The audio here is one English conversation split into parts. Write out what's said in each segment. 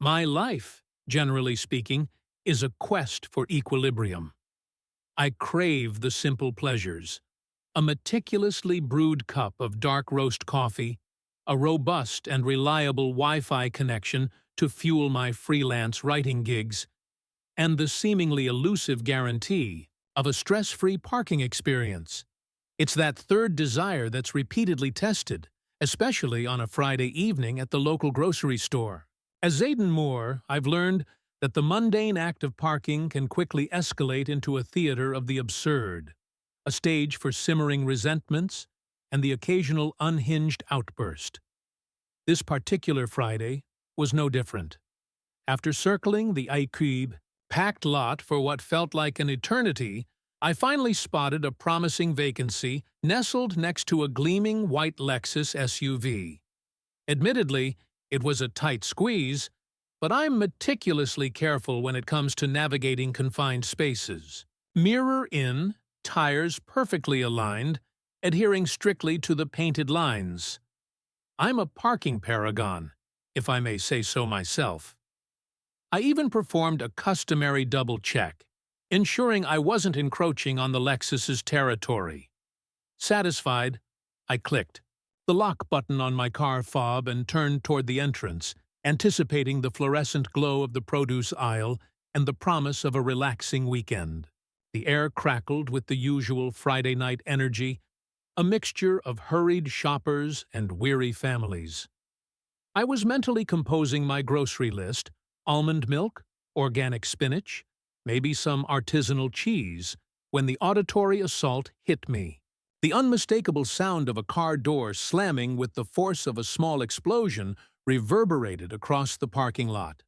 My life, generally speaking, is a quest for equilibrium. I crave the simple pleasures: a meticulously brewed cup of dark roast coffee, a robust and reliable Wi-Fi connection to fuel my freelance writing gigs, and the seemingly elusive guarantee of a stress-free parking experience. It's that third desire that's repeatedly tested, especially on a Friday evening at the local grocery store. As Zayden Moore, I've learned that the mundane act of parking can quickly escalate into a theater of the absurd, a stage for simmering resentments and the occasional unhinged outburst. This particular Friday was no different. After circling the IQB packed lot for what felt like an eternity, I finally spotted a promising vacancy nestled next to a gleaming white Lexus SUV. Admittedly, it was a tight squeeze, but I'm meticulously careful when it comes to navigating confined spaces. Mirror in, tires perfectly aligned, adhering strictly to the painted lines. I'm a parking paragon, if I may say so myself. I even performed a customary double check, ensuring I wasn't encroaching on the Lexus's territory. Satisfied, I clicked the lock button on my car fob and turned toward the entrance, anticipating the fluorescent glow of the produce aisle and the promise of a relaxing weekend. The air crackled with the usual Friday night energy, a mixture of hurried shoppers and weary families. I was mentally composing my grocery list: almond milk, organic spinach, maybe some artisanal cheese, when the auditory assault hit me. The unmistakable sound of a car door slamming with the force of a small explosion reverberated across the parking lot,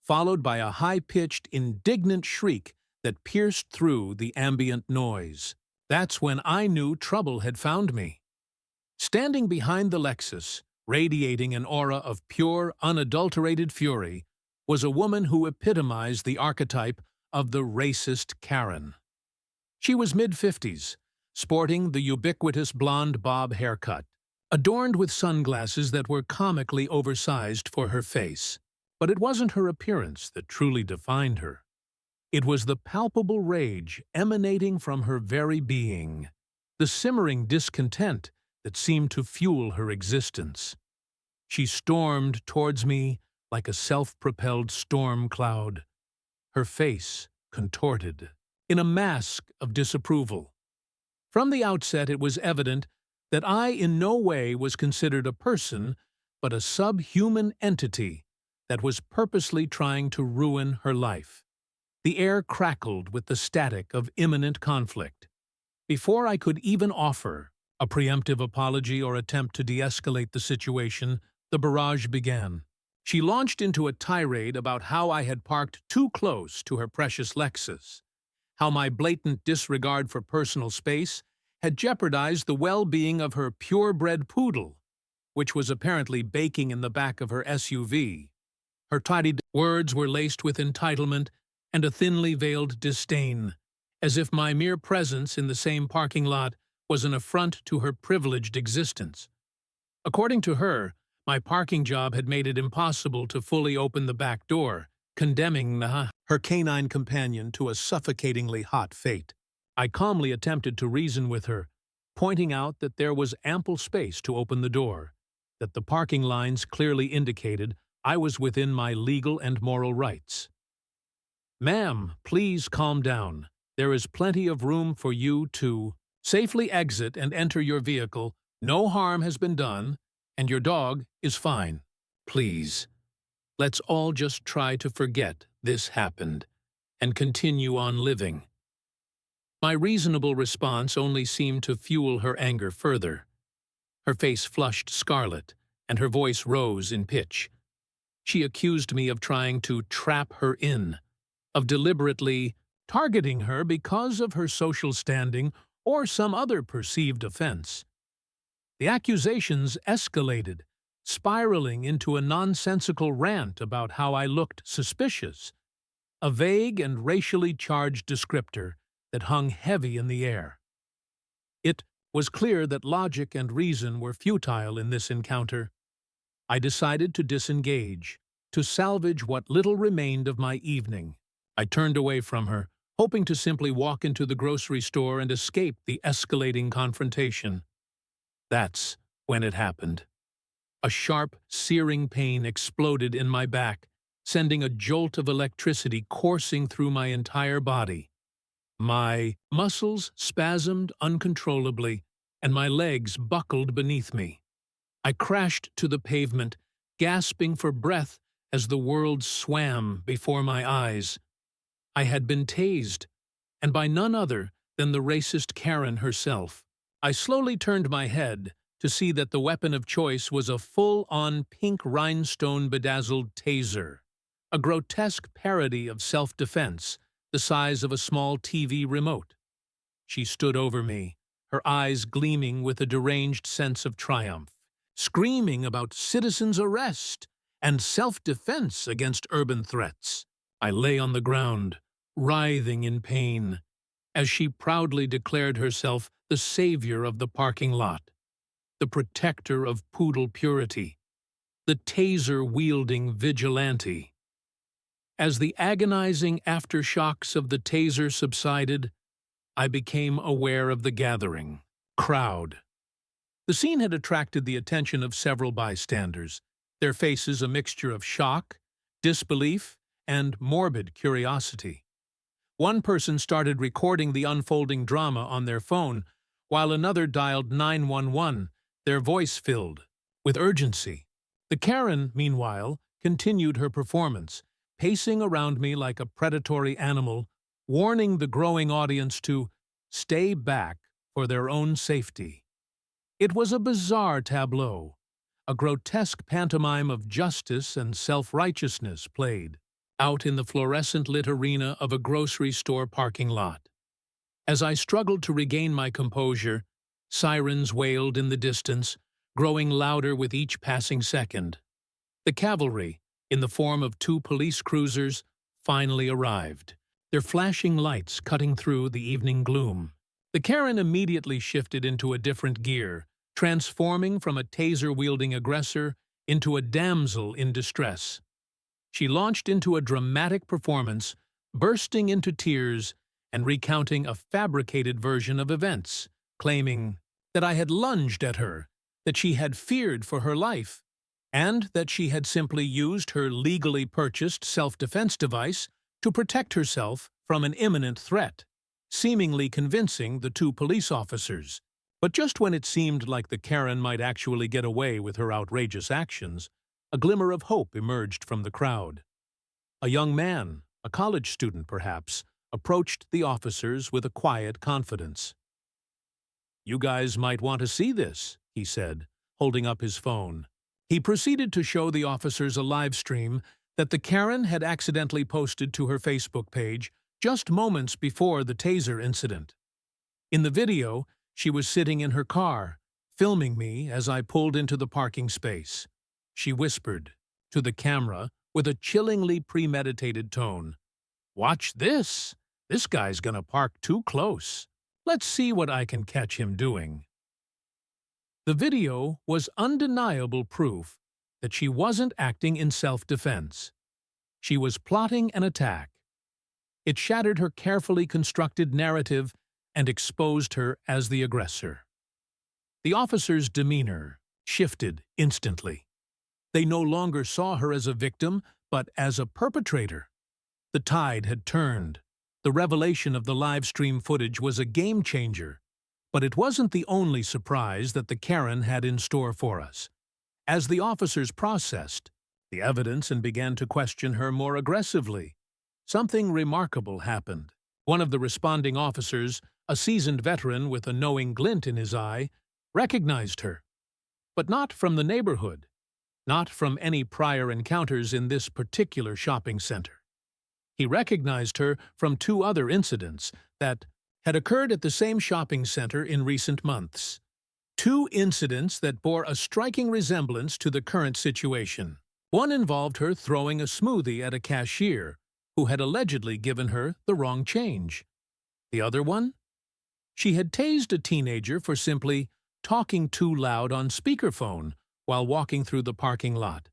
followed by a high-pitched, indignant shriek that pierced through the ambient noise. That's when I knew trouble had found me. Standing behind the Lexus, radiating an aura of pure, unadulterated fury, was a woman who epitomized the archetype of the racist Karen. She was mid-50s, sporting the ubiquitous blonde bob haircut, adorned with sunglasses that were comically oversized for her face. But it wasn't her appearance that truly defined her. It was the palpable rage emanating from her very being, the simmering discontent that seemed to fuel her existence. She stormed towards me like a self-propelled storm cloud, her face contorted in a mask of disapproval. From the outset, it was evident that I in no way was considered a person, but a subhuman entity that was purposely trying to ruin her life. The air crackled with the static of imminent conflict. Before I could even offer a preemptive apology or attempt to de-escalate the situation, the barrage began. She launched into a tirade about how I had parked too close to her precious Lexus, how my blatant disregard for personal space had jeopardized the well-being of her purebred poodle, which was apparently baking in the back of her SUV. Her tidied words were laced with entitlement and a thinly veiled disdain, as if my mere presence in the same parking lot was an affront to her privileged existence. According to her, my parking job had made it impossible to fully open the back door, condemning her canine companion to a suffocatingly hot fate. I calmly attempted to reason with her, pointing out that there was ample space to open the door, that the parking lines clearly indicated I was within my legal and moral rights. "Ma'am, please calm down. There is plenty of room for you to safely exit and enter your vehicle. No harm has been done, and your dog is fine. Please, let's all just try to forget this happened and continue on living." My reasonable response only seemed to fuel her anger further. Her face flushed scarlet, and her voice rose in pitch. She accused me of trying to trap her in, of deliberately targeting her because of her social standing or some other perceived offense. The accusations escalated, spiraling into a nonsensical rant about how I looked suspicious, a vague and racially charged descriptor that hung heavy in the air. It was clear that logic and reason were futile in this encounter. I decided to disengage, to salvage what little remained of my evening. I turned away from her, hoping to simply walk into the grocery store and escape the escalating confrontation. That's when it happened. A sharp, searing pain exploded in my back, sending a jolt of electricity coursing through my entire body. My muscles spasmed uncontrollably, and my legs buckled beneath me. I crashed to the pavement, gasping for breath as the world swam before my eyes. I had been tased, and by none other than the racist Karen herself. I slowly turned my head to see that the weapon of choice was a full-on pink rhinestone-bedazzled taser, a grotesque parody of self-defense, the size of a small TV remote. She stood over me, her eyes gleaming with a deranged sense of triumph, screaming about citizens' arrest and self-defense against urban threats. I lay on the ground, writhing in pain, as she proudly declared herself the savior of the parking lot, the protector of poodle purity, the taser-wielding vigilante. As the agonizing aftershocks of the taser subsided, I became aware of the gathering crowd. The scene had attracted the attention of several bystanders, their faces a mixture of shock, disbelief, and morbid curiosity. One person started recording the unfolding drama on their phone, while another dialed 911, their voice filled with urgency. The Karen, meanwhile, continued her performance, pacing around me like a predatory animal, warning the growing audience to stay back for their own safety. It was a bizarre tableau. A grotesque pantomime of justice and self-righteousness played out in the fluorescent-lit arena of a grocery store parking lot. As I struggled to regain my composure, sirens wailed in the distance, growing louder with each passing second. The cavalry, in the form of 2 police cruisers, finally arrived, their flashing lights cutting through the evening gloom. The Karen immediately shifted into a different gear, transforming from a taser-wielding aggressor into a damsel in distress. She launched into a dramatic performance, bursting into tears and recounting a fabricated version of events, claiming that I had lunged at her, that she had feared for her life, and that she had simply used her legally purchased self-defense device to protect herself from an imminent threat, seemingly convincing the 2 police officers. But just when it seemed like the Karen might actually get away with her outrageous actions, a glimmer of hope emerged from the crowd. A young man, a college student perhaps, approached the officers with a quiet confidence. "You guys might want to see this," he said, holding up his phone. He proceeded to show the officers a live stream that the Karen had accidentally posted to her Facebook page just moments before the taser incident. In the video, she was sitting in her car, filming me as I pulled into the parking space. She whispered to the camera with a chillingly premeditated tone, "Watch this! This guy's gonna park too close. Let's see what I can catch him doing." The video was undeniable proof that she wasn't acting in self-defense. She was plotting an attack. It shattered her carefully constructed narrative and exposed her as the aggressor. The officer's demeanor shifted instantly. They no longer saw her as a victim, but as a perpetrator. The tide had turned. The revelation of the live stream footage was a game-changer. But it wasn't the only surprise that the Karen had in store for us. As the officers processed the evidence and began to question her more aggressively, something remarkable happened. One of the responding officers, a seasoned veteran with a knowing glint in his eye, recognized her. But not from the neighborhood, not from any prior encounters in this particular shopping center. He recognized her from 2 other incidents that had occurred at the same shopping center in recent months. 2 incidents that bore a striking resemblance to the current situation. One involved her throwing a smoothie at a cashier who had allegedly given her the wrong change. The other one? She had tased a teenager for simply talking too loud on speakerphone while walking through the parking lot.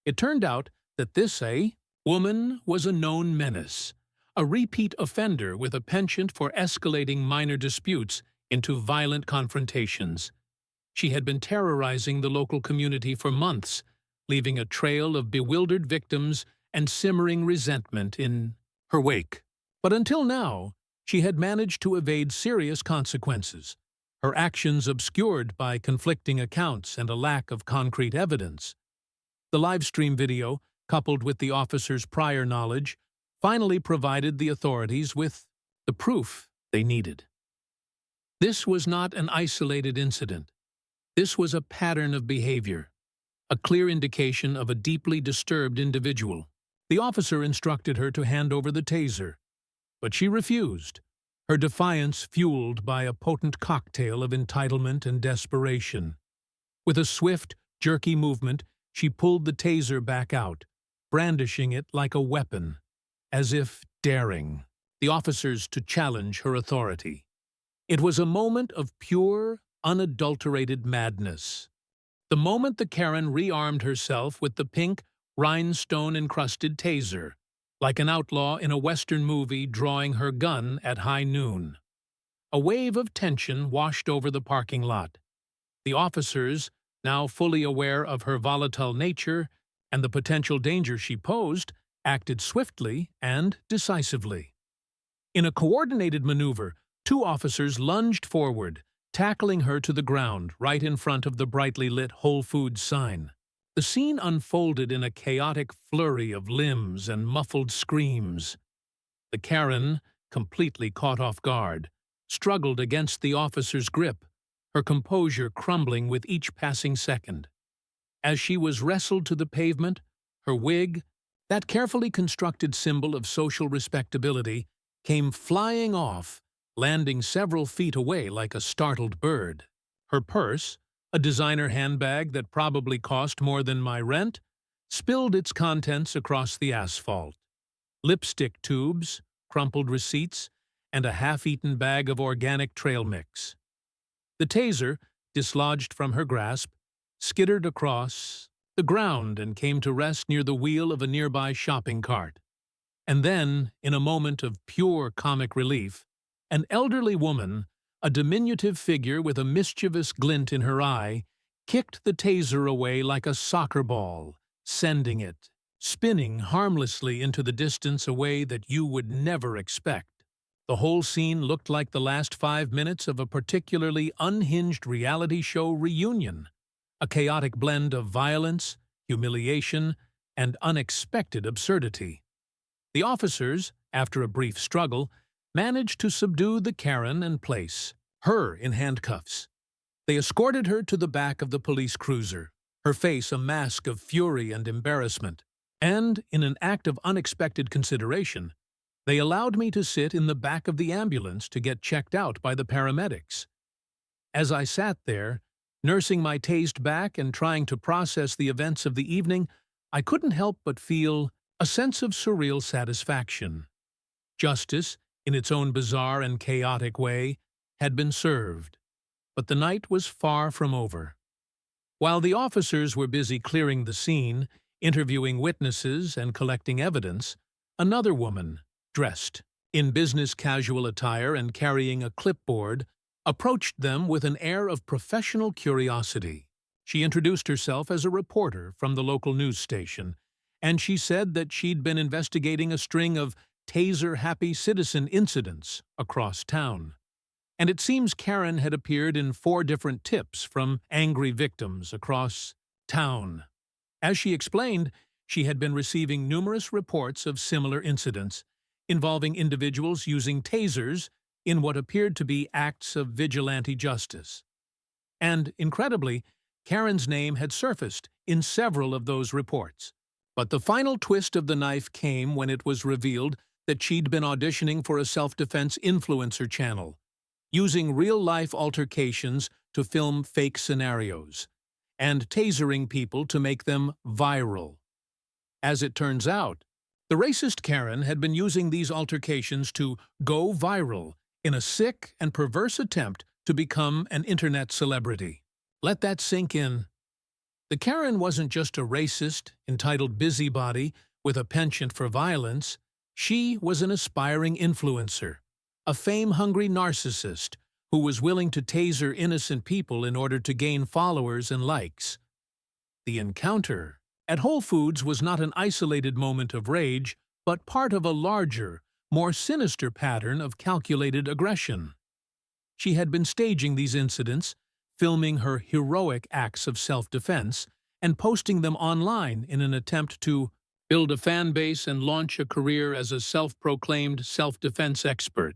It turned out that woman was a known menace, a repeat offender with a penchant for escalating minor disputes into violent confrontations. She had been terrorizing the local community for months, leaving a trail of bewildered victims and simmering resentment in her wake. But until now, she had managed to evade serious consequences, her actions obscured by conflicting accounts and a lack of concrete evidence. The livestream video, coupled with the officer's prior knowledge, finally provided the authorities with the proof they needed. This was not an isolated incident. This was a pattern of behavior, a clear indication of a deeply disturbed individual. The officer instructed her to hand over the taser, but she refused, her defiance fueled by a potent cocktail of entitlement and desperation. With a swift, jerky movement, she pulled the taser back out, brandishing it like a weapon, as if daring the officers to challenge her authority. It was a moment of pure, unadulterated madness. The moment the Karen rearmed herself with the pink, rhinestone-encrusted taser, like an outlaw in a Western movie drawing her gun at high noon. A wave of tension washed over the parking lot. The officers, now fully aware of her volatile nature and the potential danger she posed, acted swiftly and decisively. In a coordinated maneuver, two officers lunged forward, tackling her to the ground right in front of the brightly lit Whole Foods sign. The scene unfolded in a chaotic flurry of limbs and muffled screams. The Karen, completely caught off guard, struggled against the officer's grip, her composure crumbling with each passing second. As she was wrestled to the pavement, her wig, that carefully constructed symbol of social respectability, came flying off, landing several feet away like a startled bird. Her purse, a designer handbag that probably cost more than my rent, spilled its contents across the asphalt. Lipstick tubes, crumpled receipts, and a half-eaten bag of organic trail mix. The taser, dislodged from her grasp, skittered across the ground and came to rest near the wheel of a nearby shopping cart. And then, in a moment of pure comic relief, an elderly woman, a diminutive figure with a mischievous glint in her eye, kicked the taser away like a soccer ball, sending it, spinning harmlessly into the distance a way that you would never expect. The whole scene looked like the last 5 minutes of a particularly unhinged reality show reunion, a chaotic blend of violence, humiliation, and unexpected absurdity. The officers, after a brief struggle, managed to subdue the Karen and place her in handcuffs. They escorted her to the back of the police cruiser, her face a mask of fury and embarrassment, and, in an act of unexpected consideration, they allowed me to sit in the back of the ambulance to get checked out by the paramedics. As I sat there, nursing my tased back and trying to process the events of the evening, I couldn't help but feel a sense of surreal satisfaction. Justice, in its own bizarre and chaotic way, had been served, but the night was far from over. While the officers were busy clearing the scene, interviewing witnesses, and collecting evidence, another woman, dressed in business casual attire and carrying a clipboard, approached them with an air of professional curiosity. She introduced herself as a reporter from the local news station, and she said that she'd been investigating a string of taser-happy citizen incidents across town. And it seems Karen had appeared in 4 different tips from angry victims across town. As she explained, she had been receiving numerous reports of similar incidents, involving individuals using tasers in what appeared to be acts of vigilante justice. And, incredibly, Karen's name had surfaced in several of those reports. But the final twist of the knife came when it was revealed that she'd been auditioning for a self-defense influencer channel, using real-life altercations to film fake scenarios, and tasering people to make them viral. As it turns out, the racist Karen had been using these altercations to go viral in a sick and perverse attempt to become an internet celebrity. Let that sink in. The Karen wasn't just a racist, entitled busybody with a penchant for violence. She was an aspiring influencer, a fame-hungry narcissist who was willing to taser innocent people in order to gain followers and likes. The encounter at Whole Foods was not an isolated moment of rage, but part of a larger, more sinister pattern of calculated aggression. She had been staging these incidents, filming her heroic acts of self-defense, and posting them online in an attempt to build a fan base and launch a career as a self-proclaimed self-defense expert.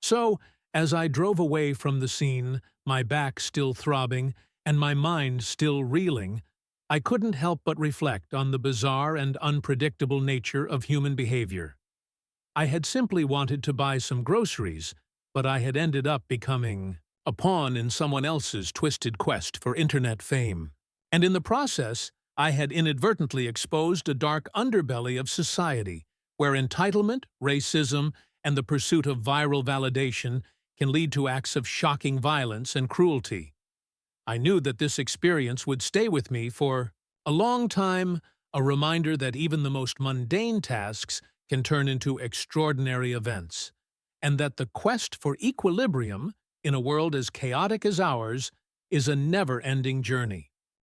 So, as I drove away from the scene, my back still throbbing and my mind still reeling, I couldn't help but reflect on the bizarre and unpredictable nature of human behavior. I had simply wanted to buy some groceries, but I had ended up becoming a pawn in someone else's twisted quest for internet fame. And in the process, I had inadvertently exposed a dark underbelly of society, where entitlement, racism, and the pursuit of viral validation can lead to acts of shocking violence and cruelty. I knew that this experience would stay with me for a long time, a reminder that even the most mundane tasks can turn into extraordinary events, and that the quest for equilibrium, in a world as chaotic as ours, is a never-ending journey.